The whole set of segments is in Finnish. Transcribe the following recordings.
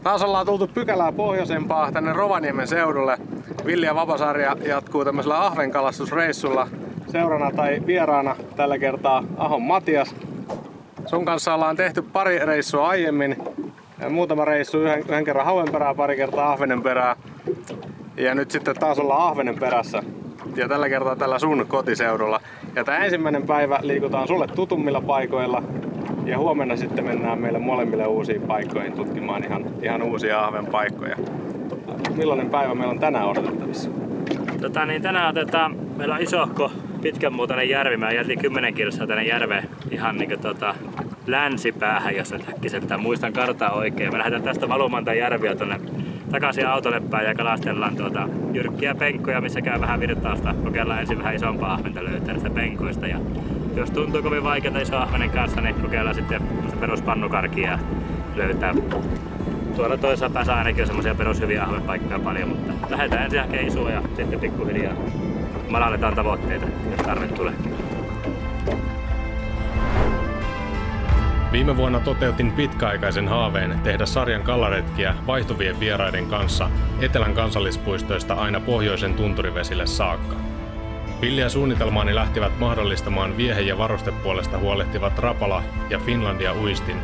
Taas ollaan tultu pykälää pohjoisempaa tänne Rovaniemen seudulle. Villi ja Vapa-sarja jatkuu tämmöisellä ahvenkalastusreissulla. Seurana tai vieraana tällä kertaa Ahon Matias. Sun kanssa ollaan tehty pari reissua aiemmin. Muutama reissu, yhden kerran Hauenperää, pari kertaa Ahvenenperää. Ja nyt sitten taas ollaan Ahvenenperässä. Ja tällä kertaa tällä sun kotiseudulla. Ja tää ensimmäinen päivä liikutaan sulle tutummilla paikoilla. Ja huomenna sitten mennään meille molemmille uusiin paikkoihin tutkimaan ihan uusia ahven paikkoja. Millainen päivä meillä on tänään odotettavissa? Tänään otetaan, meillä on isohko pitkänmuotoinen järvi. Mä jätin 10 kilsaa tänne järveen ihan länsipäähän, jos et äkkiseltään muistan kartaa oikein. Me lähdetään tästä valumaan tän järviä tonne takaisin autoleppään ja kalastellaan jyrkkiä penkkoja, missä käy vähän virtausta. Kokeillaan ensin vähän isompaa ahventa löytää näistä penkoista. Ja jos tuntuu kovin vaikeaa iso ahvenen kanssa, niin kokeillaan sitten peruspannukarkia löytää. Tuolla toisella päässä ainakin on semmosia perushyviä ahvenpaikkoja paljon, mutta lähdetään ensin hakemaan isoa ja sitten pikkuhiljaa madalletaan tavoitteita, jos tarve tulee. Viime vuonna toteutin pitkäaikaisen haaveen tehdä sarjan kalaretkiä vaihtuvien vieraiden kanssa Etelän kansallispuistoista aina pohjoisen tunturivesille saakka. Villi ja suunnitelmaani lähtivät mahdollistamaan viehe- ja varustepuolesta huolehtivat Rapala ja Finlandia Uistin,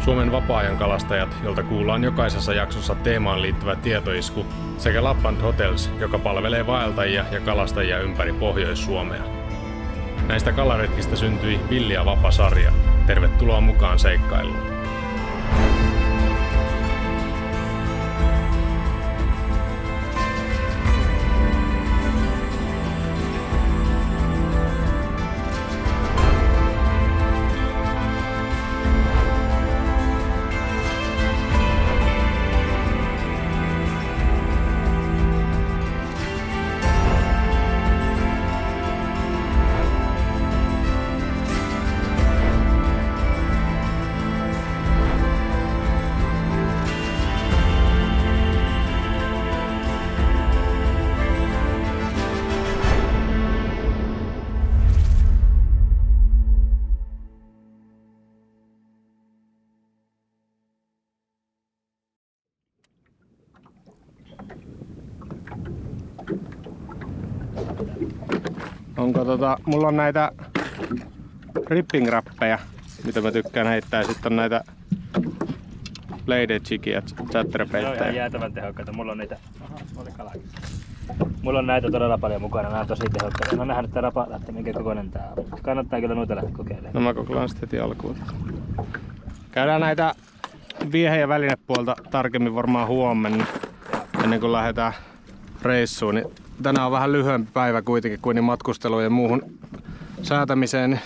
Suomen vapaa-ajan kalastajat, jolta kuullaan jokaisessa jaksossa teemaan liittyvä tietoisku, sekä Lapland Hotels, joka palvelee vaeltajia ja kalastajia ympäri Pohjois-Suomea. Näistä kalaretkistä syntyi Villi ja Vapa-sarja. Tervetuloa mukaan seikkailuun. Onko mulla on näitä ripping-rappeja, mitä mä tykkään heittää, ja sitten on näitä bladed jigia, chatterbaitteja. Joo, jäätävän tehokkaita. Mulla on niitä. Mulla on näitä todella paljon mukana, nämä on tosi tehokkaita. En ole nähnyt tää rapaa, että minkä kokoinen tää on. Kannattaa kyllä noita lähteä kokeilemaan. No mä kokeilen sitten heti alkuun. Käydään näitä viehe- ja välinepuolta tarkemmin varmaan huomenna, ennen kuin lähdetään reissuun. Niin tänään on vähän lyhyempi päivä kuitenkin kuin matkusteluun ja muuhun säätämiseen.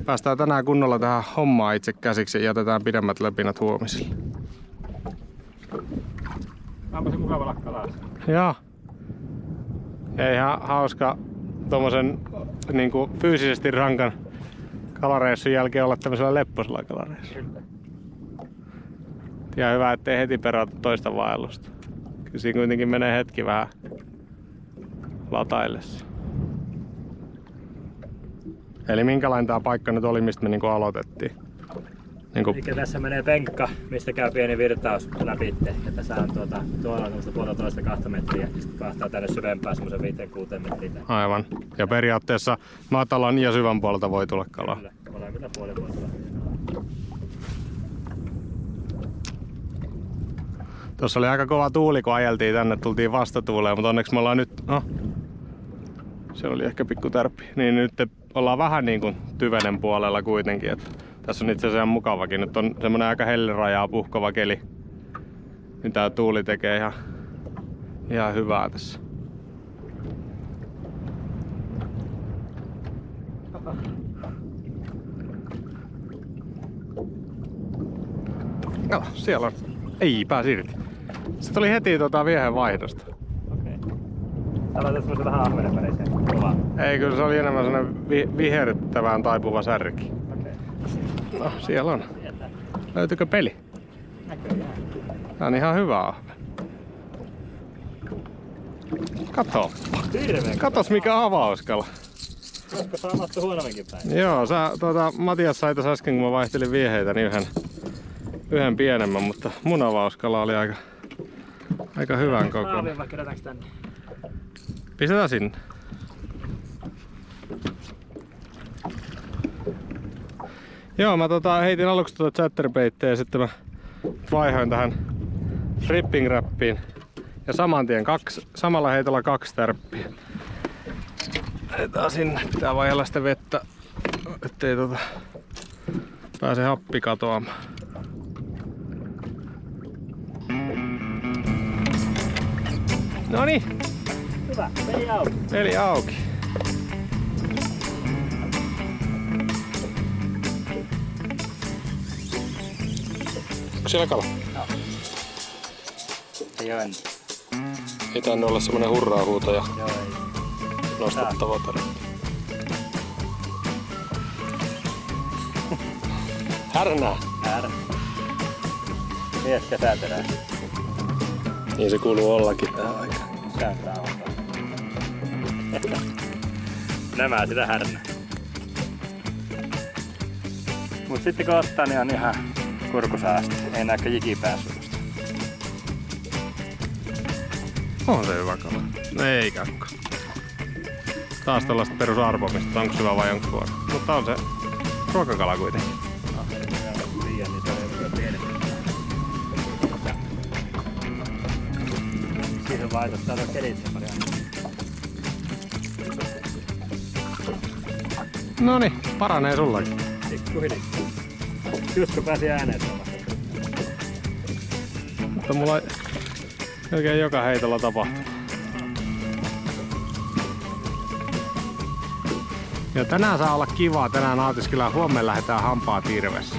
Päästään tänään kunnolla tähän hommaan itse käsiksi ja jätetään pidemmät löpinät huomisille. Onpa se mukava olla kalassa. Joo. Ja ihan hauska tommosen fyysisesti rankan kalareissun jälkeen olla tämmöisellä lepposella kalareissulla. Ja hyvä, ettei heti perata toista vaellusta. Kyllä siinä kuitenkin menee hetki vähän lataillessa. Eli minkälainen tää paikka nyt oli, mistä me aloitettiin? Eli tässä menee penkka, mistä käy pieni virtaus läpi. Ja tässä on tuolla on 1,5–2 metriä ja sitten kahtaa tänne syvempään semmoisen 5–6 metriä. Aivan. Ja periaatteessa matalan ja syvän puolelta voi tulla kalaa. Kyllä, molemmilla puolella voi tulla. Tuossa oli aika kova tuuli, kun ajeltiin tänne, tultiin vastatuuleen, mutta onneksi me ollaan nyt... se oli ehkä pikku tärppi. Niin nyt ollaan vähän tyvenen puolella kuitenkin. Että tässä on itse asiassa ihan mukavakin. Nyt on semmonen aika hellirajaa puhkova keli. Niin tää tuuli tekee ihan hyvää tässä. Kato, siellä on. Ei pääsi irti. Se tuli heti viehen vaihdosta. Okei. Täällä on semmoista vähän ahvenenvärisen kovaa. Ei, kyllä se oli enemmän sellainen vihertävään taipuva särki. Okei. No, siellä on. Löytyykö peli? Näköjään. Tää on ihan hyvä ahven. Kato. Katos mikä avauskala. Olisiko saamattu huonomminkin päin? Joo, Matias sai tässä äsken kun mä vaihtelin vieheitä, niin yhden pienemmän, mutta munavauskala oli aika hyvän kokoinen. Haavin vai kerätäänkö tänne? Pistetään sinne. Joo, mä heitin aluksi chatterbaittia ja sitten mä vaihoin tähän ripping rappiin. Ja saman tien samalla heitolla 2 tärppiä. Heitetään sinne. Pitää vaihella sitä vettä, ettei pääse happi katoamaan. Noniin. Hyvä, peli auki. Peli auki. Onko siellä kala? Joo. Ei oo ennen. Ei tainnut olla semmonen hurraa-huutaja. Joo, ei. Nostettava tarvitse. Härnää. Härnä. Mies kesäterää. Niin se kuuluu ollakin tähän aikaan. Sääntää alkaa. Nämä sitä härnää. Mut sitten kun ottaa, niin on ihan kurkusäästä. Ei näkö jikipää suusta. On se hyvä kala. No ei kakko. Taas tällaista perusarvomista, onko hyvä vai onko huono. Mutta on se ruokakala kuitenkin. Liian niitä on pienempi. Siihen vaikuttaa tuo kelit paljon. Noniin, paranee sullakin. Pikkuhiljaa. Just kun pääsi ääneen tuolla. Mutta mulla melkein joka heitolla tapahtuu. Ja tänään saa olla kivaa, tänään nautiskellaan, huomenna lähdetään hampaa tirvessä.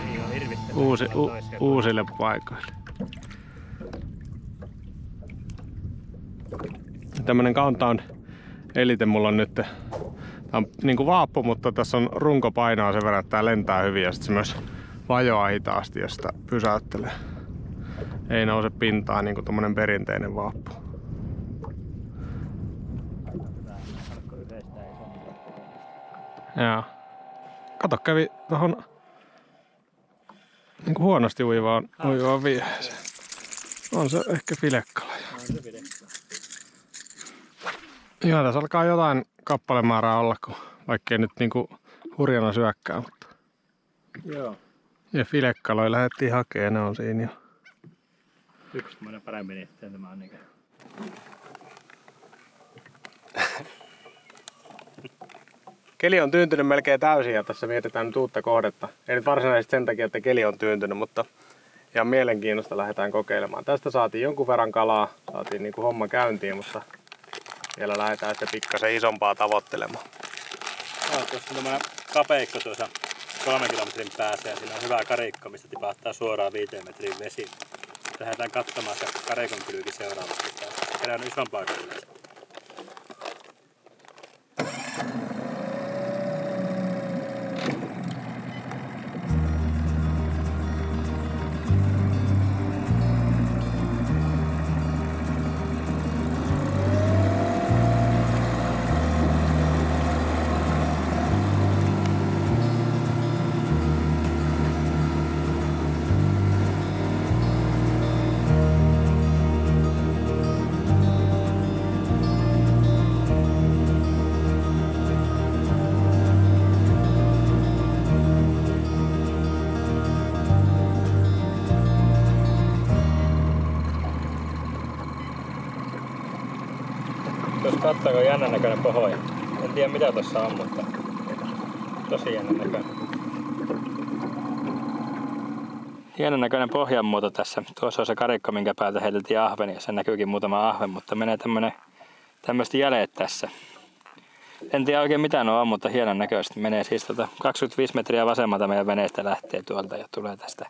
Uusille paikoille. Tämmönen Countdown Elite mulla on nyt. Tää on niinku vaappu, mutta tässä on runko painoa sen verran, että tää lentää hyvin ja sit se myös vajoaa hitaasti ja sitä pysäyttelee. Ei nouse pintaan niinku tommonen perinteinen vaappu. Joo. Kato, kävi tohon niinku huonosti uivaan vieheeseen. On se ehkä filekala. Joo, tässä alkaa jotain kappalemäärää olla, kun vaikkei nyt niinku hurjana syökkää, mutta... Joo. Ja filekaloja lähdettiin hakemaan, ne on siinä jo. Yksi tämmönen parempi, niin tämä on niinkö... Keli on tyyntynyt melkein täysin ja tässä mietitään nyt uutta kohdetta. Ei nyt varsinaisesti sen takia, että keli on tyyntynyt, mutta ihan mielenkiinnosta lähdetään kokeilemaan. Tästä saatiin jonkun verran kalaa, saatiin niinku homma käyntiin, mutta vielä lähdetään sitten pikkasen isompaa tavoittelemaan. Tuossa on tämmönen kapeikko tuossa 3 kilometrin päässä ja siinä on hyvä karikko, mistä tipahtaa suoraan 5 metrin vesi. Lähdetään katsomaan se karikon kylki seuraavaksi. Kerään isompaa kylkiä. Tuossa kattaako jännän näköinen pohja. En tiedä mitä tuossa on, mutta tosi jännän näköinen. Hienon näköinen pohjanmuoto tässä. Tuossa on se karikko, minkä päältä heitettiin ahveni ja sen näkyykin muutama ahven, mutta menee tämmöiset jäljet tässä. En tiedä oikein mitä nuo on, mutta hienon näköisesti. Menee siis 25 metriä vasemmalta meidän veneestä lähtee tuolta ja tulee tästä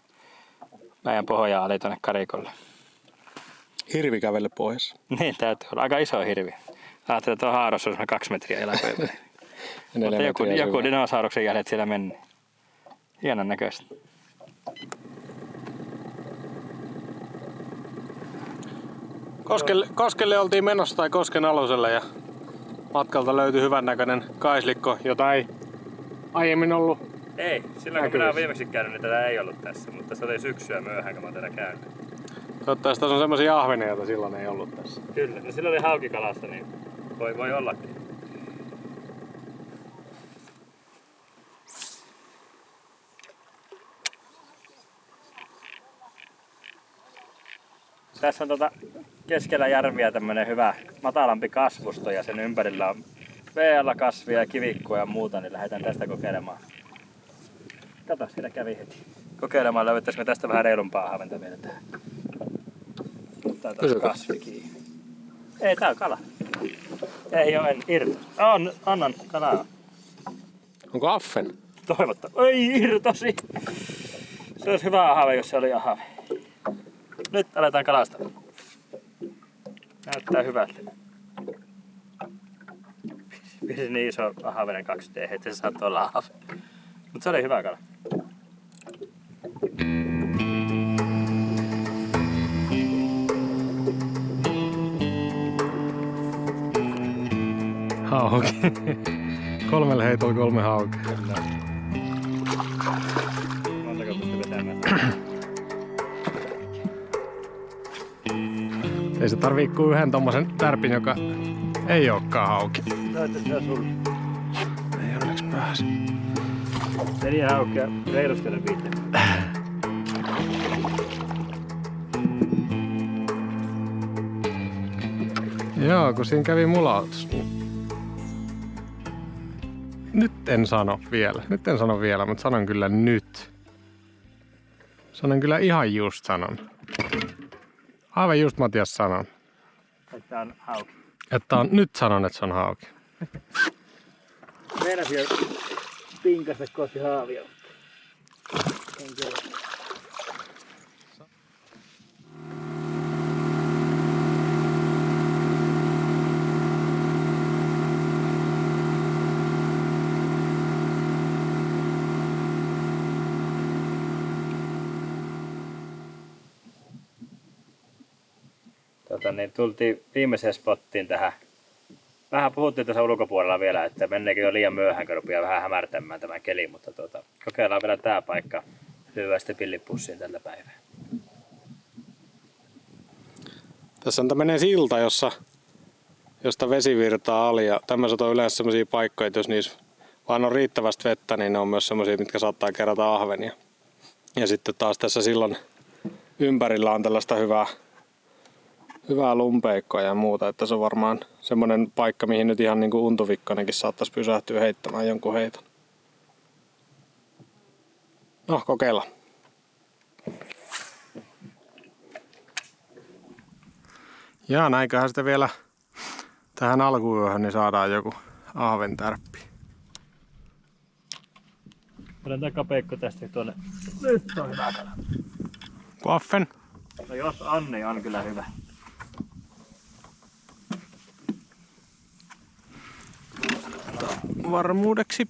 meidän pohjaa ali tuonne karikolle. Hirvi kävelle pohjassa. Niin, täytyy olla. Aika iso hirvi. Ajattelin, että tuo haaros on 2 metriä eläköön. Mutta joku dinosauruksen jäljet siellä meni. Hienon näköistä. Koskelle oltiin menossa tai kosken aluselle ja matkalta löytyi hyvän näköinen kaislikko, jota ei aiemmin ollut Ei, silloin kun minä olen viimeksi käynyt, niin tätä ei ollut tässä, mutta se oli syksyä myöhään, kun mä tätä käynyt. Toivottavasti tässä on semmosia ahvenia, joita silloin ei ollut tässä. Kyllä, no silloin oli haukikalassa, niin voi ollakin. Tässä on keskellä järviä tämmönen hyvä matalampi kasvusto ja sen ympärillä on VL-kasvia ja kivikkoa ja muuta, niin lähdetään tästä kokeilemaan. Kato, siellä kävi heti. Kokeilemaan, löytäisikö tästä vähän reilumpaa ahventa vielä tähän. Ottaa kasvi kiinni. Ei, tää on kala. Ei oo, en irto. Annan kalaa. Onko affen? Toivottavasti. Ei irtosi! Se olisi hyvä ahve, jos se oli ahve. Nyt aletaan kalastaa. Näyttää hyvältä. Pisi niin iso ahvenen 2D, että se saattoi olla ahve. Mut se oli hyvä kala. Hauki. 3 heitolla 3 hauki. Kyllä. Montako pystyy vetämään? Ei se tarvii kuin yhden tommosen tärpin, joka ei ookaan hauki. Näyttäis se sulle. Ei onneksi pääse. 4 haukea, reilusti ole 5. Joo, kun siinä kävi mulautus. Nyt en sano vielä, mutta sanon kyllä nyt. Sanon kyllä ihan just sanon. Aivan just Matias sanon. Että on hauki. Nyt sanon, että se on hauki. Meinasin jo pinkasta kohti haavia. Niin tultiin viimeiseen spottiin tähän. Vähän puhuttiin tässä ulkopuolella vielä, että menneekö jo liian myöhään, kun rupeaa vähän hämärtämään tämä keli, mutta kokeillaan vielä tää paikka. Lyödään sitten pillipussiin tällä päivää. Tässä on tämmönen silta, josta vesi virtaa ali, ja tämmöiset on yleensä semmosia paikkoja, että jos niissä vaan on riittävästi vettä, niin ne on myös semmosia, mitkä saattaa kerätä ahvenia. Ja sitten taas tässä sillan ympärillä on tällaista hyvää lumpeikkoa ja muuta, että se on varmaan semmonen paikka, mihin nyt ihan niinku untuvikkonenkin saattaisi pysähtyä heittämään jonkun heiton. No, kokeillaan. Ja näinköhän sitten vielä tähän alkuyöhön niin saadaan joku ahventärppi. Otan takapeikko tästä tuonne. Nyt on hyvä kala. Affen? No jos on, niin on kyllä hyvä. Varmuudeksi.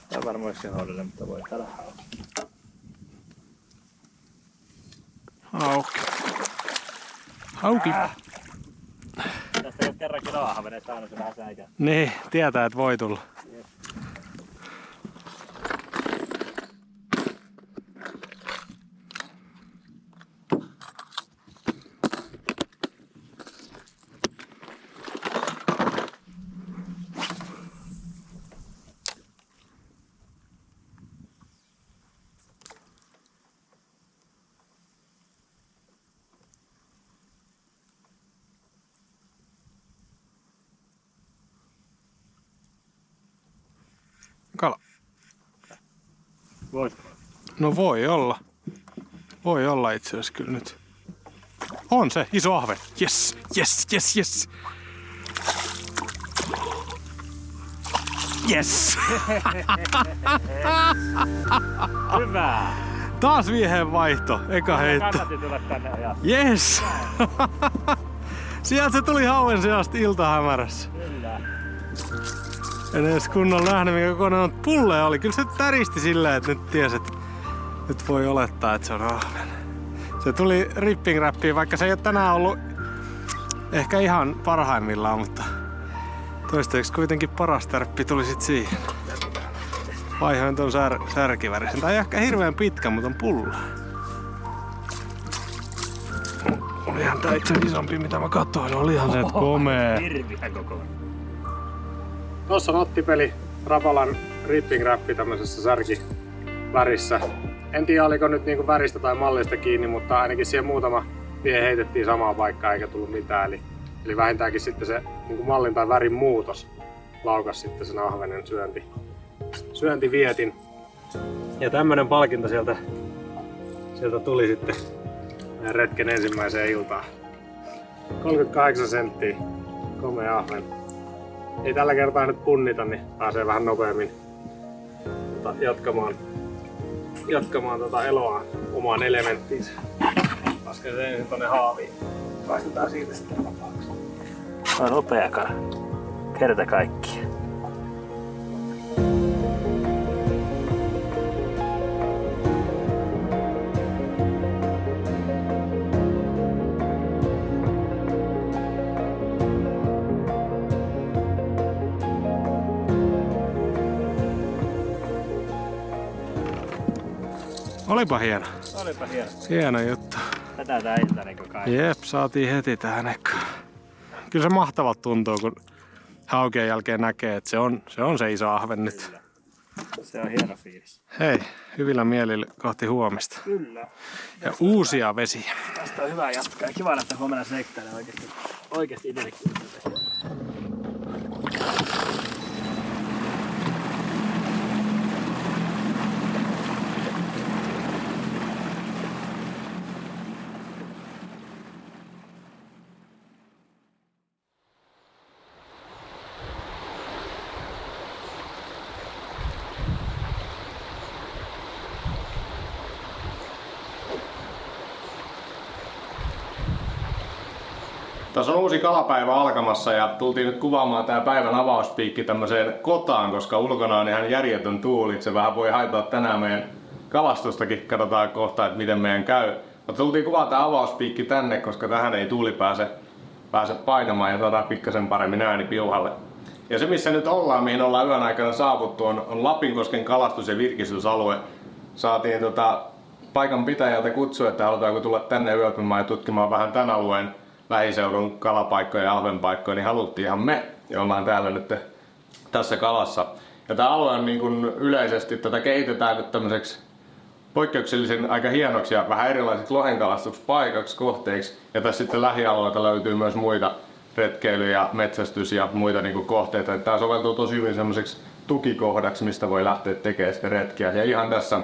Tämä varmuudeksi hoidelle, mutta voi saada hauki. Hauki. Tästä jos kerran kiloa ahvenen saanut, se vähän säikää. Niin, tietää, että voi tulla. Yes. Kala. Voit. No voi olla. Voi olla itse asiassa kyllä nyt. On se, iso ahven. Yes, yes, yes, yes. Yes! Hyvä! Taas vieheen vaihto, eka heitto. Kannatti tulla tänne ajaa. Yes! Sieltä se tuli hauen seasta iltahämärässä. Kyllä. En edes kunnon nähnyt, mikä kokonaan pulleja oli. Kyllä se täristi silleen, että nyt tiesi, että nyt voi olettaa, että se on ahven. Se tuli ripping räppiin, vaikka se ei ole tänään ollut ehkä ihan parhaimmillaan, mutta toistaiseksi kuitenkin paras tärppi tuli sit siihen. Vaihoin ton särkivärisen. Tää ei ehkä hirveän pitkä, mutta on pulla. Olihan tää itse isompi mitä mä katsoin. Olihan se komea. Hirviä kokoinen. Tossa on ottipeli Rapalan Ripping Rappi tämmöisessä särkivärissä. En tiedä oliko nyt niinku väristä tai mallista kiinni, mutta ainakin siihen muutama vie heitettiin samaan paikkaan eikä tullut mitään. Eli vähintäänkin sitten se niinku mallin tai värin muutos laukas sitten sen ahvenen syöntivietin. Ja tämmönen palkinto sieltä tuli sitten meidän retken ensimmäiseen iltaan. 38 senttiä, komea ahven. Ei tällä kertaa nyt punnita, niin pääsee vähän nopeammin jatkamaan eloaan omaan elementtiinsä. Lasken sen ensin tonne haaviin. Paistetaan siitä sitten vapaaksi. On nopea kala. Kerta kaikkia. Olipa hieno. Olipa hieno. Hieno juttu. Tätä tää ilta niinku kai. Jep, saatiin heti tähän ekkaan. Kyllä se mahtavalta tuntuu, kun haukien jälkeen näkee, että se on se iso ahven nyt. Kyllä. Se on hieno fiilis. Hei, hyvillä mielillä kohti huomista. Kyllä. Ja uusia vesiä. Tästä on hyvä jatkaa. Kiva, että huomenna seikkailee oikeesti itsellekin. Tässä on uusi kalapäivä alkamassa ja tultiin nyt kuvaamaan tää päivän avauspiikki tämmöiseen kotaan, koska ulkona on ihan järjetön tuuli. Se vähän voi haittaa tänään meidän kalastustakin. Katsotaan kohta, että miten meidän käy. Mutta tultiin kuvaamaan tää avauspiikki tänne, koska tähän ei tuuli pääse painamaan ja saadaan pikkasen paremmin ääni piuhalle. Ja se missä nyt ollaan, mihin ollaan yön aikana saavuttu, on Lapinkosken kalastus- ja virkistysalue. Saatiin paikan pitäjältä kutsu, että halutaanko tulla tänne yöpymään ja tutkimaan vähän tämän alueen lähiseudun kalapaikkoja ja ahvenpaikkoja, niin haluttiin ihan me ja ollaan täällä nyt tässä kalassa. Ja tää alue on niin kuin yleisesti, tätä kehitetään nyt tämmöiseksi poikkeuksellisen aika hienoksi ja vähän erilaiseksi lohenkalastukspaikaksi kohteiksi. Ja tässä sitten lähialueelta löytyy myös muita retkeily- ja metsästys- ja muita niin kuin kohteita. Tää soveltuu tosi hyvin semmoiseksi tukikohdaksi, mistä voi lähteä tekemään sitten retkiä. Ja ihan tässä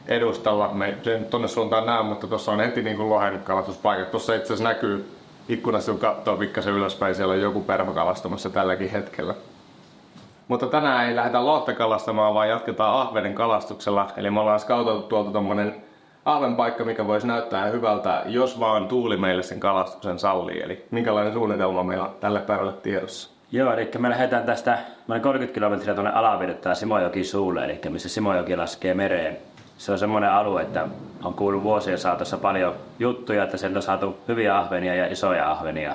edustalla, me ei tonne suuntaan näe, mutta tuossa on heti niin kuin lohenkalastuspaikat. Tuossa itse asiassa näkyy ikkunasta kun katsoo pikkasen ylöspäin, siellä on joku perho kalastamassa tälläkin hetkellä. Mutta tänään ei lähdetä lohta kalastamaan, vaan jatketaan ahvenen kalastuksella. Eli me ollaan skautattu tuolta tommonen ahvenpaikka, mikä voisi näyttää hyvältä, jos vaan tuuli meille sen kalastuksen sallii. Eli minkälainen suunnitelma meillä on tälle päivälle tiedossa? Joo, eli me lähdetään tästä noin 30 kilometriä tuonne Alavirtaan Simojoki suulle, eli missä Simojoki laskee mereen. Se on semmoinen alue, että on kuullut vuosien saatossa paljon juttuja, että sieltä on saatu hyviä ahvenia ja isoja ahvenia.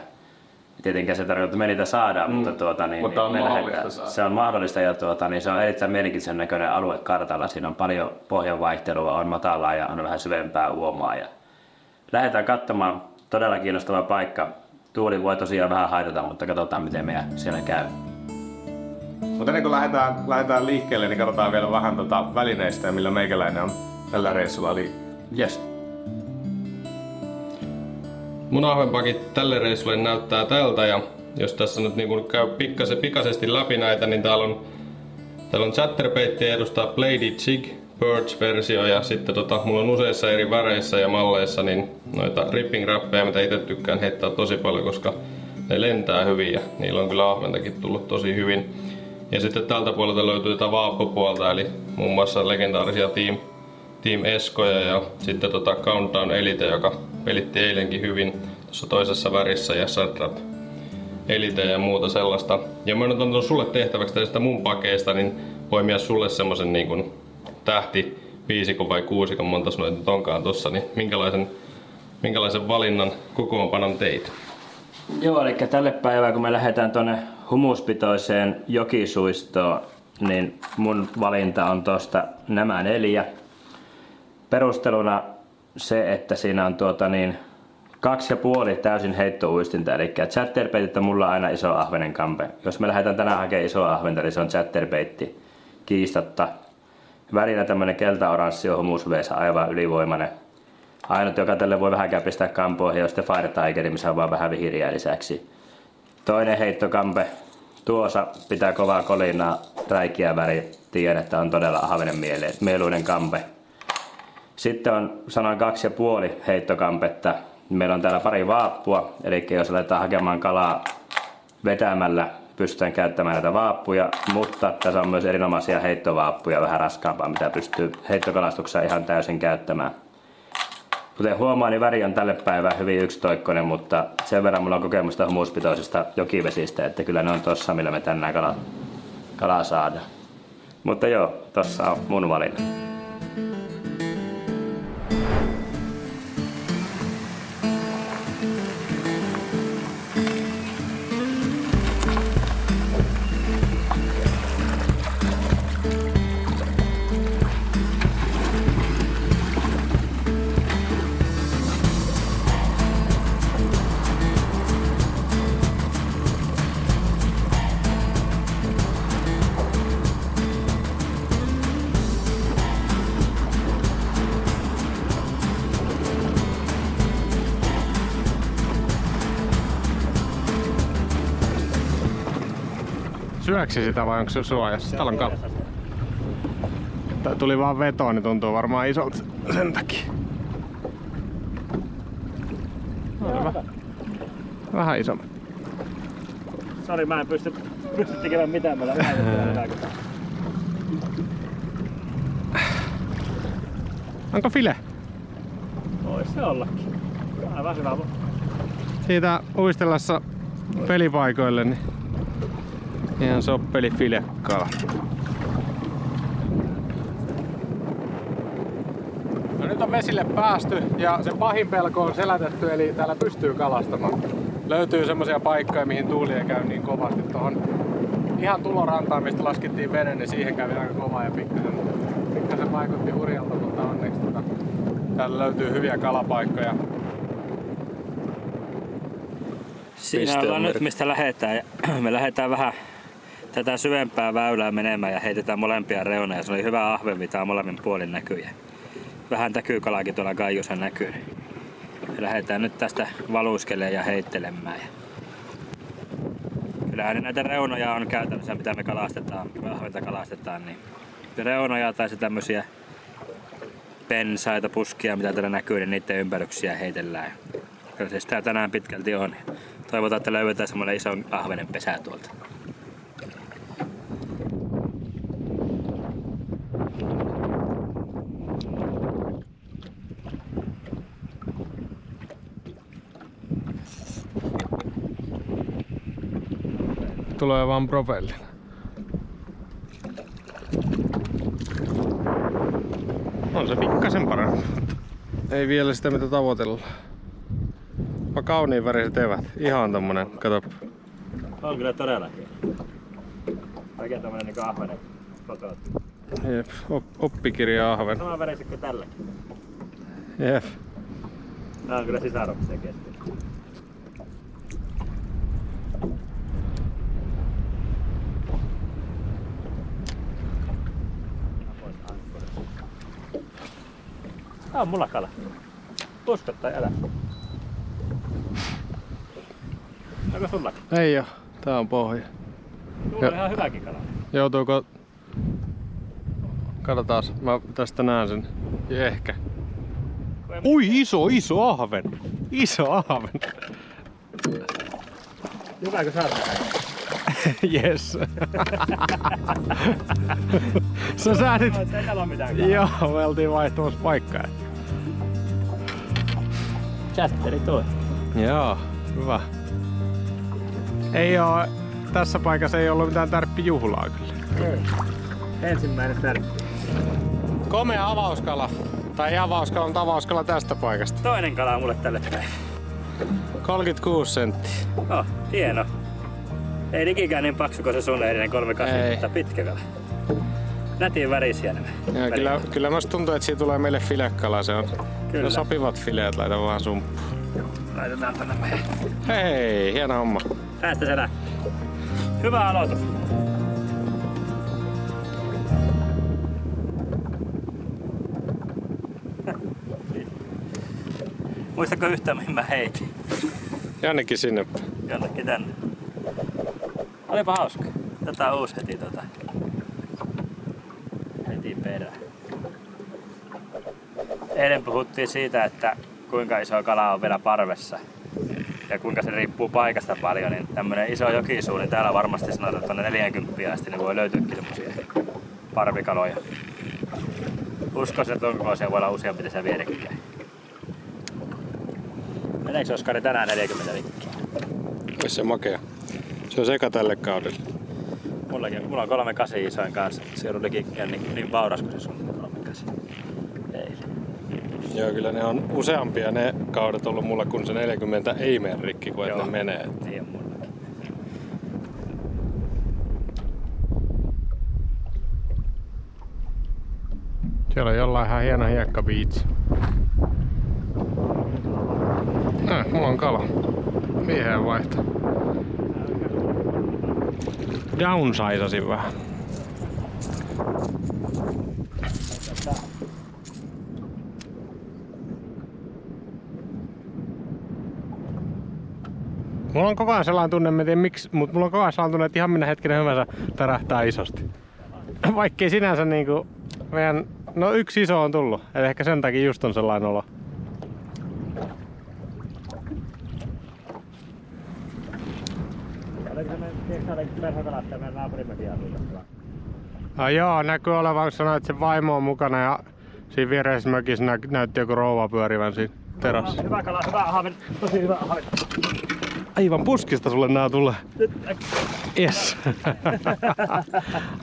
Tietenkään se tarkoittaa, että me niitä saadaan, mutta, mutta on mahdollista saada. Se on mahdollista ja se on erittäin mielenkiintoisen näköinen alue kartalla. Siinä on paljon pohjanvaihtelua, on matalaa ja on vähän syvempää uomaa. Ja lähdetään katsomaan, todella kiinnostava paikka. Tuuli voi tosiaan vähän haitata, mutta katsotaan miten meidän siellä käy. Mutta ennen kuin lähdetään liikkeelle, niin katsotaan vielä vähän välineistä ja millä meikäläinen on tällä reissulla Yes. Mun ahvenpakit tälle reissulle näyttää tältä ja jos tässä nyt niin käy pikaisesti läpi näitä, niin täällä on chatterbaittia edustaa Bladed Jig Birds-versio ja sitten mulla on useissa eri väreissä ja malleissa niin noita ripping rappeja, mitä itse tykkään heittää tosi paljon, koska ne lentää hyvin ja niillä on kyllä ahventakin tullut tosi hyvin. Ja sitten tältä puolelta löytyy tätä vaappupuolta, eli muun muassa legendaarisia Team Eskoja ja sitten Countdown Elite, joka pelitti eilenkin hyvin tuossa toisessa värissä ja Satrap Elite ja muuta sellaista. Ja mä oon antanut sulle tehtäväksi tästä mun pakeista, niin poimia sulle semmosen niin kuin tähti viisikon vai kuusikon, monta noita nyt onkaan tossa, niin minkälaisen valinnan kokoonpanon teit? Joo, eli tälle päivään kun me lähdetään tuonne humuspitoiseen jokisuistoon niin mun valinta on tosta nämä 4. Perusteluna se, että siinä on 2,5 täysin heittouistinta, eli chatterbaitit on mulla aina iso ahvenen kampe. Jos me lähdetään tänään hakemaan isoa ahventa, niin se on chatterbaitti kiistatta. Värinä tämmönen keltaoranssi on humusveesa, aivan ylivoimainen. Ainut, joka tälle voi vähänkään pistää kampoihin, on sitten Fire Tiger, missä on vaan vähän vihriä lisäksi. Toinen heittokampe. Tuossa pitää kovaa kolinaa, räikeä väri. Tiedän, että on todella ahvenen mieluinen kampe. Sitten on sanoin 2,5 heittokampetta. Meillä on täällä pari vaappua, eli jos aletaan hakemaan kalaa vetämällä, pystytään käyttämään näitä vaappuja, mutta tässä on myös erinomaisia heittovaappuja, vähän raskaampaa, mitä pystyy heittokalastuksessa ihan täysin käyttämään. Kuten huomaa, niin väri on tälle päivään hyvin yksitoikkoinen, mutta sen verran mulla on kokemusta humuspitoisista jokivesistä, että kyllä ne on tossa, millä me tänään kalaa saadaan. Mutta joo, tossa on mun valinta. Syöksi sitä vai onko se suojassa? Täällä on kala. Tää tuli vaan vetoa, niin tuntuu varmaan isolta sen takia. Vähän isompi. Sori, mä en pysty tekemään mitään, mä lähdetään. Onko file? Vois se ollakin. Aivan hyvä. Siitä uistellessa pelipaikoille, niin ihan soppeli filekala. No nyt on vesille päästy ja se pahin pelko on selätetty, eli täällä pystyy kalastamaan. Löytyy semmosia paikkoja, mihin tuuli ei käy niin kovasti. Tuohon ihan tulorantaan, mistä laskettiin vene, niin siihen kävi aika kovaa ja pikkasen vaikutti hurjalta, mutta onneksi täällä löytyy hyviä kalapaikkoja. Siinä ollaan nyt, mistä lähdetään. Me lähdetään vähän tätä syvempää väylää menemään ja heitetään molempia reunoja. Se oli hyvä ahvenvita molemmin puolin näkyy. Vähän täkyykalakin tuolla kaijussa näkyy. Me lähdetään nyt tästä valuskelemaan ja heittelemään. Kyllähän näitä reunoja on käytännössä, mitä me kalastetaan, ahventa kalastetaan, niin reunoja tai se tämmösiä pensaita, puskia, mitä täällä näkyy, niin niiden ympäröksiä heitellään. Kyllä se sitä tänään pitkälti on. Toivotaan, että löydetään semmoinen iso ahvenen pesä tuolta. Tulee vaan propellina. On se pikkasen parempi. Ei vielä sitä mitä tavoitellaan. Kauniin väriset evät. Ihan tommonen, kato. On kyllä todellakin. Oikein tommonen niinku ahvenen kotoa. Jep, oppikirja ahven. Sama väriset kuin tälläkin. Jep. Tää on kyllä sisaruksia kesken. Tää on mulla kala. Uskot tai älä. Onko sulla? Ei oo. Tää on pohja. Sulla on ihan hyväkin kala. Joutuuko... Katsotaan, mä tästä näen sen. Ehkä. Ui, iso ahven! Iso ahven! Hyvä, kun saat. Yes. Sä säädit... Ei täällä oo mitään kalaa. Joo, me oltiin vaihtamassa paikkaa. Chatteri toi. Joo, hyvä. Ei oo... Tässä paikassa ei ollut mitään tärppijuhlaa kyllä. Ei. Ensimmäinen tärppi. Komea avauskala. Tai avauskala on avauskala tästä paikasta. Toinen kala mulle tälle päivä. 36 senttiä. Oh, hieno. Ei ikikään niin paksu kuin se sun edellinen 3,8, mutta pitkä kala. nätin värisiä nämä. Kyllä musta tuntuu, että siitä tulee meille filekala. Se on sopivat fileet, laita vaan sumppuun. Laitetaan tänne meidän. Hei, hieno homma. Tästä se lähtee. Hyvä aloitus. Muistatko yhtään mihin mä heitin? Jonnekin sinne. Jonnekin tänne. Olipa hauska. Tätä on uusi heti heti perään. Eilen puhuttiin siitä, että kuinka iso kala on vielä parvessa ja kuinka se riippuu paikasta paljon, niin tämmönen iso jokisuu, niin täällä varmasti sanotaan, että tuonne 40 asti niin voi löytyäkin semmosia parvikaloja. Uskoisin, että onko voi olla useampi tässä vierekkäin. Meneekö Oskari tänään 40 vikkiä? Olisi se makea. Se on eka tälle kaudelle. Mulla on 38 isoin kanssa, mutta se olikin niin vauras kuin se sun 38. Ei. Joo, kyllä ne on useampia ne kaudet ollut mulla, kun se 40 ei mene rikki, kun ne menee. Niin on mullakin. Siellä on jollain ihan hieno hiekkabiitsi. Mulla on kala. Miehen vaihto. Downsizasi vähän. Mulla on koko ajan sellainen tunne, en tiedä miksi, mutta mulla on koko ajan sellainen tunne, että ihan minä hetkenä hyvänsä tärähtää isosti. Vaikkei sinänsä niinku meidän, no yksi iso on tullut, eli ehkä sen takia just on sellainen olo. Joo, näkyy olevan, kun sanoit, että se vaimo on mukana ja siinä viereisessä mökissä näytti joku rouva pyörivän siinä terassa. Hyvä kala, hyvä ahven, tosi hyvä ahven. Aivan puskista sulle nää tulee. Yes.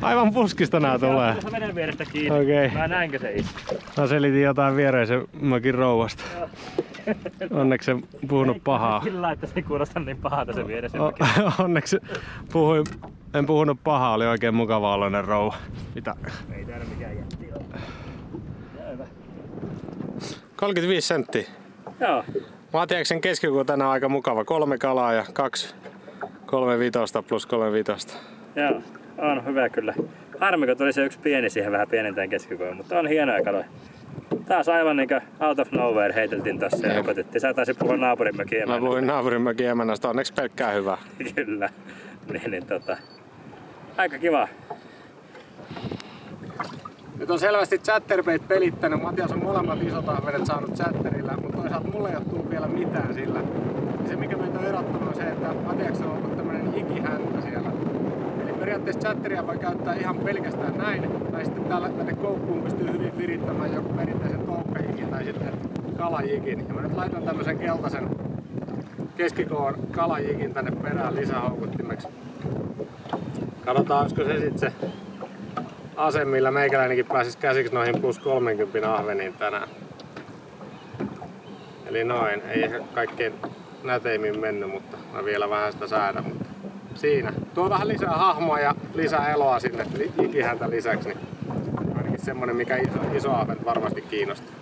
Aivan puskista nää tulee. Se veden vierestä kiinni. Okei. Mä näinkö se itse? Mä selitin jotain viereisen mökin rouvasta. Onneksi en puhunut pahaa. Sillä että se ei kuulosta niin pahalta se viereisen mökin. Onneksi en puhunut pahaa, oli oikein mukava oloinen rouva. Mitä? Ei täällä mikään jätti ole. Hyvä. 35 senttiä. Joo. Matiaksen keskikuu tänään on aika mukava. 3 kalaa ja 2 3/5 plus 3/5. Joo, on hyvä kyllä. Harmi, kun tuli se yksi pieni siihen vähän pienentään keskikoon, mutta on hienoja kaloja. Taas aivan niinkö out of nowhere heiteltiin tossa ja opetettiin. Sä taisit puhua naapurinmäkin emännästä. Mä puhuin naapurinmäkin emännästä, onneksi pelkkää hyvää. Kyllä. Aika kiva. Nyt on selvästi chatterbait pelittänyt. Matias on molemmat isot ahvenet saanut chatterillä, mutta toisaalta mulle ei ole tullut vielä mitään sillä. Se mikä meitä on erottanut on se, että Matiaksella on ollut tämmönen ikihäntä siellä. Eli periaatteessa chatteria voi käyttää ihan pelkästään näin, tai sitten tänne koukkuun pystyy hyvin virittämään joku perinteisen toukkajikin tai sitten kalajikin. Ja mä nyt laitan tämmösen keltaisen keskikoon kalajikin tänne perään lisähoukuttimeksi. Katsotaan, olisiko se sitten se ase, millä meikäläinenkin pääsis käsiksi noihin plus 30 ahveniin tänään. Eli noin, ei ehkä kaikkein näteimmin mennyt, mutta mä vielä vähän sitä säädän. Mutta siinä. Tuo vähän lisää hahmoa ja lisää eloa sinne ikihäntä lisäksi, niin ainakin semmonen, mikä iso ahven varmasti kiinnostaa.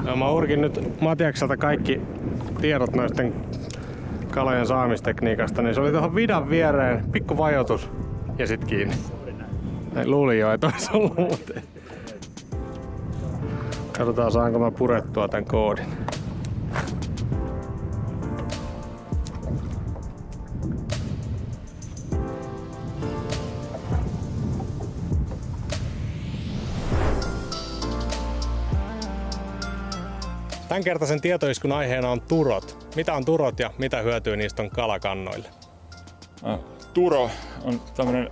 No, mä urkin nyt Matiakselta kaikki tiedot noisten kalojen saamistekniikasta, niin se oli tuohon vidan viereen pikku vajoitus ja sit kiinni. Luulin jo, että olisi ollut muuten. Katsotaan, saanko mä purettua tän koodin. Tämänkertaisen tietoiskun aiheena on turot. Mitä on turot ja mitä hyötyä niistä on kalakannoille? Turo on tämmöinen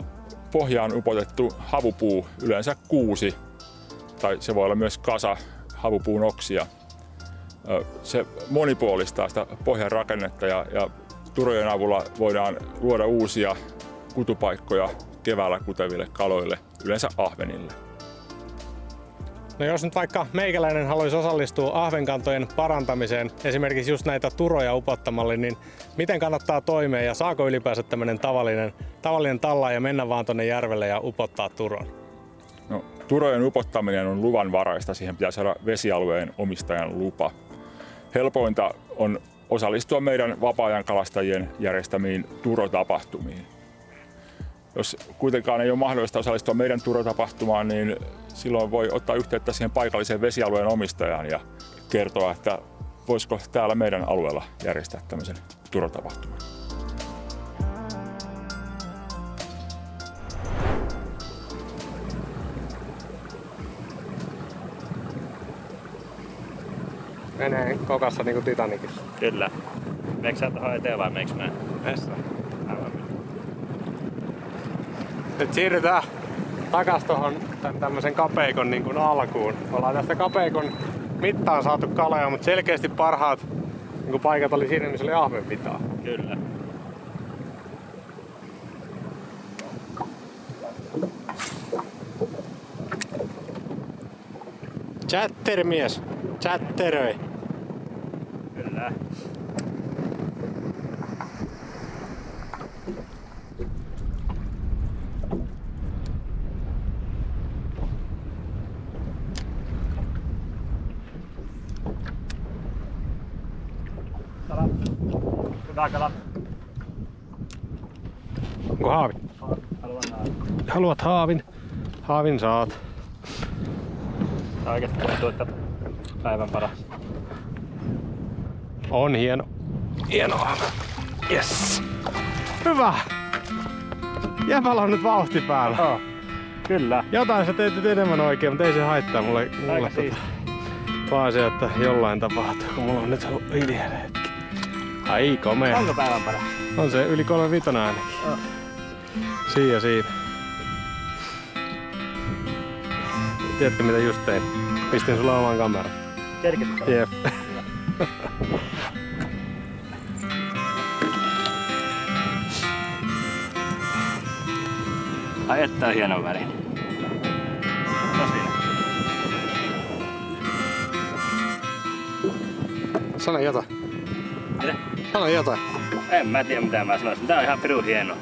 pohjaan upotettu havupuu, yleensä kuusi, tai se voi olla myös kasa havupuun oksia. Se monipuolistaa sitä pohjan rakennetta ja turojen avulla voidaan luoda uusia kutupaikkoja keväällä kuteville kaloille, yleensä ahvenille. No jos nyt vaikka meikäläinen haluaisi osallistua ahvenkantojen parantamiseen, esimerkiksi just näitä turoja upottamalla, niin miten kannattaa toimia ja saako ylipäänsä tämmöinen tavallinen tallaaja mennä vaan tonne järvelle ja upottaa turon? No, turojen upottaminen on luvanvaraista, siihen pitää saada vesialueen omistajan lupa. Helpointa on osallistua meidän vapaa-ajan kalastajien järjestämiin turotapahtumiin. Jos kuitenkaan ei ole mahdollista osallistua meidän turotapahtumaan, niin silloin voi ottaa yhteyttä siihen paikalliseen vesialueen omistajaan ja kertoa, että voisiko täällä meidän alueella järjestää tämmöisen turotapahtuman. Menee kokassa niinku Titanicissa. Kyllä. Meekö sä tuohon eteen vai meekö näin? Messä. Aivan. Nyt siirrytään takas tuohon tämmöisen kapeikon niin kuin alkuun. Ollaan tästä kapeikon mittaan saatu kaloja, mutta selkeästi parhaat niin paikat oli siinä, missä oli ahvenpitaa. Kyllä. Chattermies, chatteröi. Kyllä. Kala. Hyvä kala. Onko haavi? Haluan haavin. Haluat haavin? Haavin saat. Tää oikeesti tuntuu, että päivän paras. On hieno. Hienoa. Yes. Hyvä. Jäpällä on nyt vauhti päällä. Oh. Kyllä. Jotain sä teet nyt enemmän oikein, mutta ei se haittaa mulle pääasia, että jollain tapahtuu, kun mulla on nyt hiljainen hetki. Ai komea. Onko päivän paras? On se yli 3,5 ainakin. Oh. Siinä. Tiedätkö mitä just tein? Pistin sulle oman kameran. Kerkitkö? Jep. Ai että on hieno väri. No siinä. Sano jotain. Mitä? Sano jotain. En mä tiedä mitä mä sanoisin. Tää on ihan pirun hieno.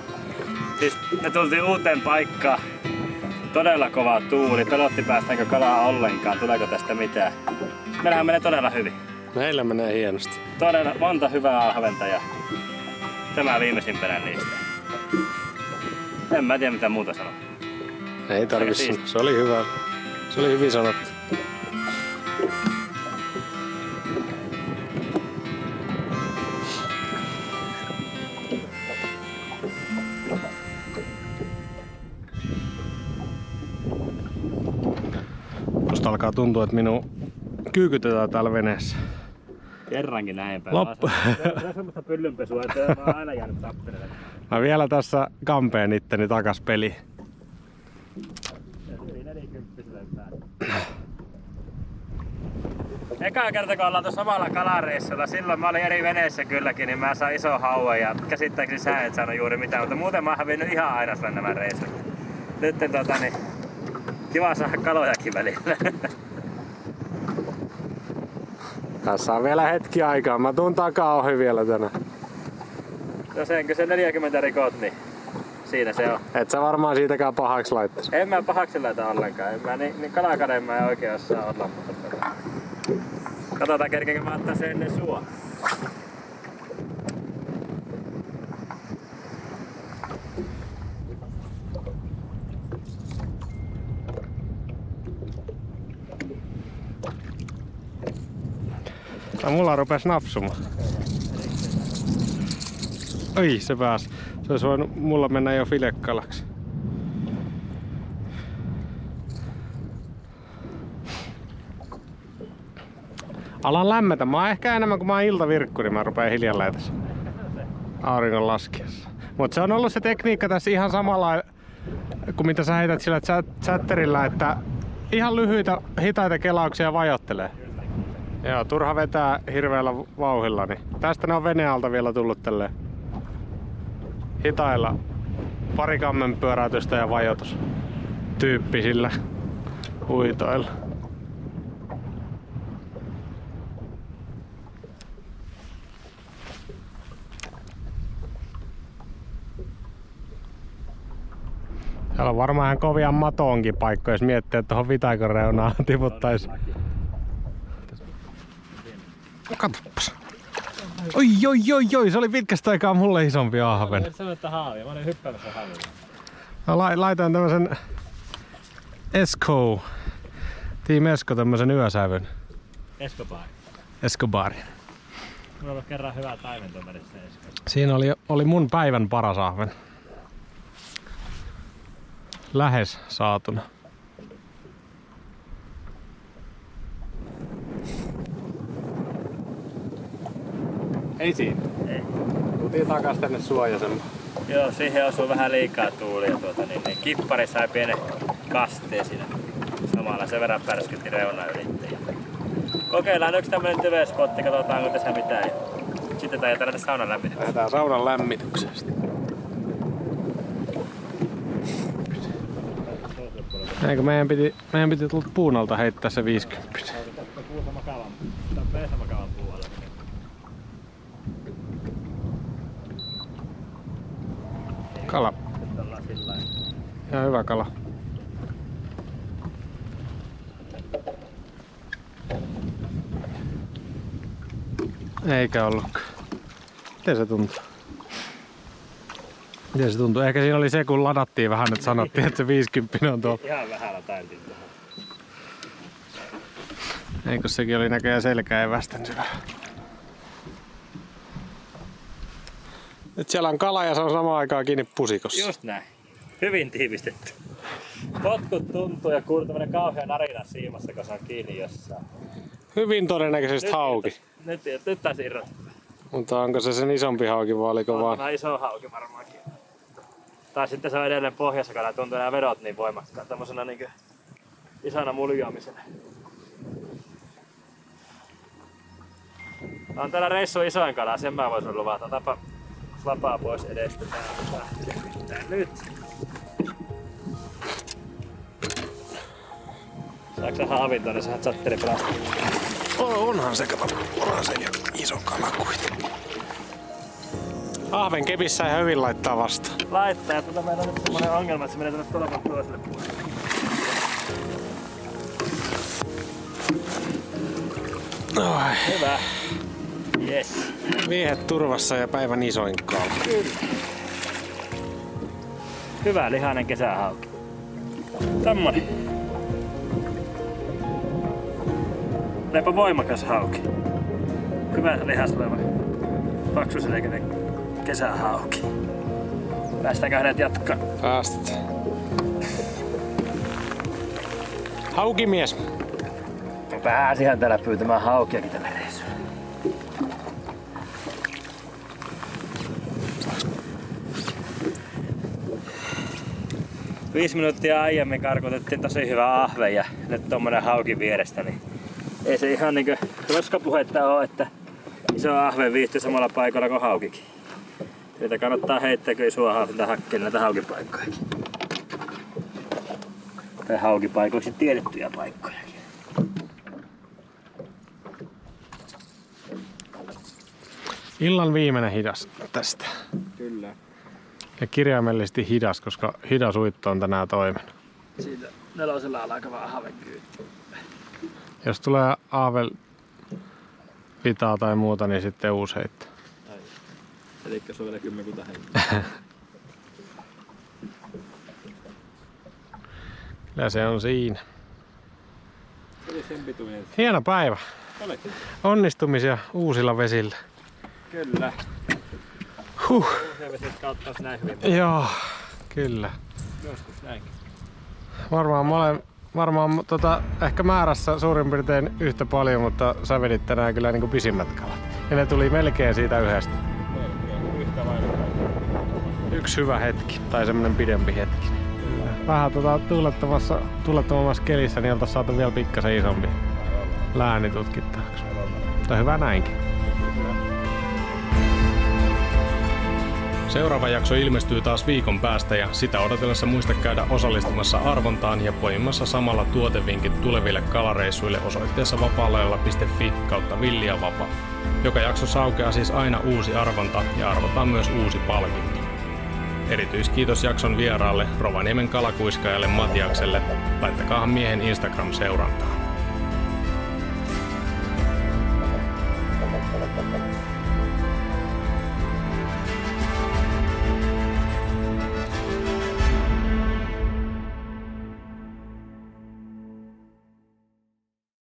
Siis me tultiin uuteen paikkaan. Todella kova tuuli. Pelotti päästäänkö kalaa ollenkaan. Tuleeko tästä mitään? Meillähän menee todella hyvin. Meillä menee hienosti. Todella monta hyvää ahventa ja tämä viimeisimpänä niistä. En mä tiedä mitä muuta sanoa. Ei tarvi Aika sanoa. Se oli hyvä. Se oli hyvin sanottu. Musta alkaa tuntua, että minun kyykytetään täällä veneessä. Kerrankin näin päin. Loppu. Se on semmoista pyllynpesua, että mä oon aina jäänyt tappelemaan. Mä vielä tässä kampeen itteni takas peliin. Yli 40 päälle. Eka kerta kun ollaan tuossa samalla kalareissulla, silloin mä olin eri veneessä kylläkin, niin mä sain ison hauen ja käsittääkseni sä et saanut juuri mitään, mutta muuten mä oon hävinnyt ihan aina nämä reissut. Nyt niin kiva saada kalojakin välillä. Tässä on vielä hetki aikaa. Mä tuun takaa ohi vielä tänään. No senkö se 40 rikot, niin siinä se on. Et sä varmaan siitäkään pahaksi laittais. En mä pahaksi laita ollenkaan. En mä niin kalakaden mä en oikein osaa olla, mutta katsotaan kerkeekö mä ottaa sen ennen sua. Mulla rupes napsumaan. Oi, se pääsi. Se olisi voinut mulla mennä jo filekalaksi. Alan lämmetä. Mä oon ehkä enemmän kuin mä oon iltavirkkuri. Mä rupeen hiljalleen tässä auringon laskiessa. Mut se on ollut se tekniikka tässä ihan samalla kuin mitä sä heität sillä chatterilla, että ihan lyhyitä, hitaita kelauksia vajottelee. Joo, turha vetää hirveällä vauhilla, niin tästä ne on veneen alta vielä tullut tälleen hitailla pari kammen pyöräytystä ja vajoitus tyyppisillä uitoilla. Täällä on varmaan ihan kovia matoonkin paikkoja, jos miettii, että tuohon Vitakon reunaan tiputtais. Katsopas. Oi, se oli pitkästä aikaa mulle isompi ahven. Se on että haavia, mä olin hyppäämässä haavia. Mä laitoin tämmösen Esco, Team Esco tämmösen yösävyn. Escobarin. Mulla on ollut kerran hyvää taimentomerissä Esco. Siinä oli mun päivän paras ahven. Lähes saatuna. Ei siinä. Ei. Tultiin takas tänne suojaselle. Joo, siihen osuu vähän liikaa tuulia niin kippari sai pienen kasteen siinä. Samalla sen verran pärskytti reunan ylittäjä. Kokeillaan yksi tämmönen tyvespotti, katsotaanko tässä mitään. Sitten jätetään saunan lämmityksestä. Lähdetään saunan lämmityksestä. Eikö meidän piti tulla puun alta heittää se 50. Kala. Ihan hyvä kala. Eikä ollutkaan. Miten se tuntuu? Miten se tuntuu? Ehkä siinä oli se, kun ladattiin vähän, että sanottiin, että se 50 on tuolla. Ihan vähällä taintiin tuohon. Eikö sekin oli näköjään selkää evästän syvä. Nyt siellä on kala ja se on samaan aikaan kiinni pusikossa. Just näin. Hyvin tiivistetty. Potkut tuntuu ja kuuluu tämmönen kauhean narina siimassa, kun se on kiinni jossain. Hyvin todennäköisesti hauki. Nyt taisi irrottaa. Mutta onko se sen isompi hauki vai oliko vaan? On iso hauki varmaankin. Tai sitten se on edelleen pohjassa, kun tuntuu nämä vedot niin voimakkaan. Tämmösenä niinkö isona muljaamisena. On täällä reissu isoin kala, sen mä voisin luvata. Tapa vapaa pois edestä. Tää nyt. Saatko sä haavin tonne, sä satteli pelastaa? Onhan se, kato. Onhan se jo iso kala kuitenkin. Ahven kepissä ihan hyvin laittaa vastaan. Laittaa, ja meillä on nyt semmonen ongelma, että se menee tuonne tolpan toiselle puolelle. Hyvä. Yes. Miehet turvassa ja päivän isoin kala. Kyllä. Hyvä lihainen kesähauki. Tämmönen. Leipä voimakas hauki. Hyvä lihas oleva. Paksuselkäinen kesähauki. Päästäänkö hänet jatkaa? Päästetään. Haukimies. Pääsihän täällä pyytämään haukiakin tällä reissulla. Viisi minuuttia aiemmin karkotettiin tosi hyvä ahve ja nyt tommonen hauki vierestä, niin ei se ihan niinkö roskapuhetta oo, että iso ahve viihtyy samalla paikalla kuin haukikin. Niitä kannattaa heittää, kun isoa haukinta hakkeen näitä haukipaikkojakin. Tai haukipaikoiksi tiedettyjä paikkojakin. Illan viimeinen hidas tästä. Kyllä. Ja kirjaimellisesti hidas, koska hidas uitto on tänään toimenut. Siitä nelosella alkavaa ahvenkyyti. Jos tulee ahvel vitaa tai muuta, niin sitten uusi heitto. Elikkä se on vielä kymmenkunta henkeä. Kyllä se on siinä. Se oli sen pituinen. Hieno päivä. Olikin. Onnistumisia uusilla vesillä. Kyllä. Huh. Uusia vesit kautta olisi näin hyvin. Joo, kyllä. Joskus näinkin. Varmaan ehkä määrässä suurin piirtein yhtä paljon, mutta sä vedit tänään kyllä niinku pisimmät kalat. Ja ne tuli melkein siitä yhdestä. Melkein. Yhtä lailla. Yksi hyvä hetki, tai semmonen pidempi hetki. Vähän tuulettomassa kelissä, niin oltais saatu vielä pikkasen isompi lääni tutkittavaksi. Mutta hyvä näinkin. Seuraava jakso ilmestyy taas viikon päästä ja sitä odotellessa muista käydä osallistumassa arvontaan ja poimimassa samalla tuotevinkit tuleville kalareissuille osoitteessa vapaalailla.fi/villiavapa. Joka jaksossa aukeaa siis aina uusi arvonta ja arvotaan myös uusi palkinto. Erityiskiitos jakson vieraalle Rovaniemen kalakuiskaajalle Matiakselle. Laittakaahan miehen Instagram-seurantaan.